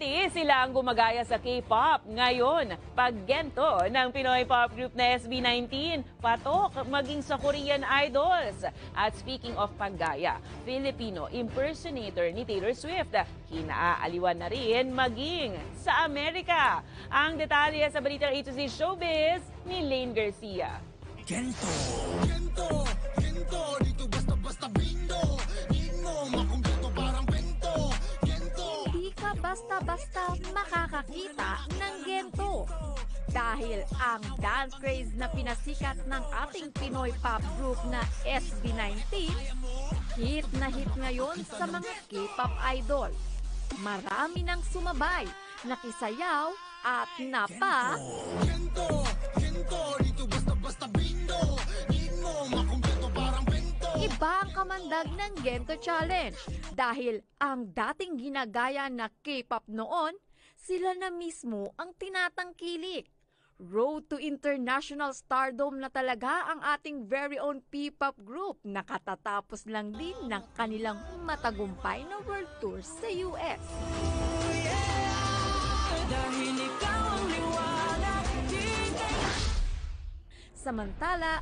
Dati sila ang gumagaya sa K-pop. Ngayon, paggento ng Pinoy pop group na SB19, patok maging sa Korean idols. At speaking of paggaya, Filipino impersonator ni Taylor Swift, kinaaaliwan na rin maging sa Amerika. Ang detalye sa balitang A to Z Showbiz ni Lane Garcia. Gento, gento, gento, dito basta bindo, di mo makumpleto parang bento, gento. Hindi ka basta-basta makakakita ng gento. Dahil ang dance craze na pinasikat ng ating Pinoy pop group na SB19, hit na hit ngayon sa mga K-pop idol. Marami nang sumabay, nakisayaw at napa. Gento, gento, dito basta bindo, di mo makumpleto parang bento. Iba ang kamandag ng Gento Challenge dahil ang dating ginagaya na K-pop noon, sila na mismo ang tinatangkilik. Road to international stardom na talaga ang ating very own P-pop group na katatapos lang din ng kanilang matagumpay na world tour sa US. Samantala,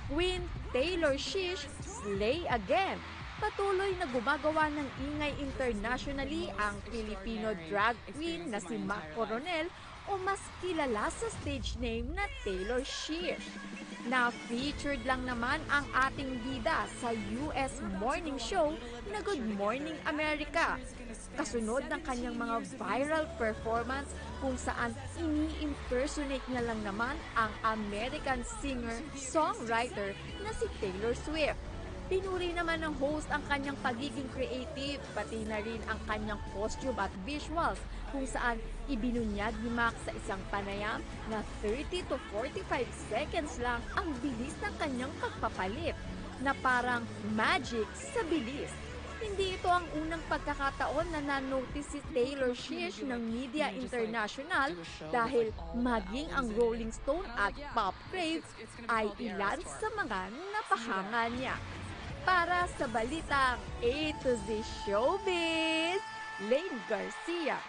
Queen Taylor Swift slay again. Patuloy na gumagawa ng ingay internationally ang Filipino drag queen na si Mac Coronel o mas kilala sa stage name na Taylor Swift. Na-featured lang naman ang ating bida sa US morning show na Good Morning America. Kasunod ng kanyang mga viral performance kung saan ini-impersonate niya lang naman ang American singer-songwriter na si Taylor Swift. Pinuri naman ng host ang kanyang pagiging creative, pati na rin ang kanyang costume at visuals kung saan ibinunyag ni Mac sa isang panayam na 30 to 45 seconds lang ang bilis ng kanyang pagpapalit na parang magic sa bilis. Hindi ito ang unang pagkakataon na na-notice si Taylor Swift ng Media International dahil maging ang Rolling Stone at Pop Crave ay ilan sa mga napahanga niya. Para sa balitang A to Z Showbiz, Lane Garcia.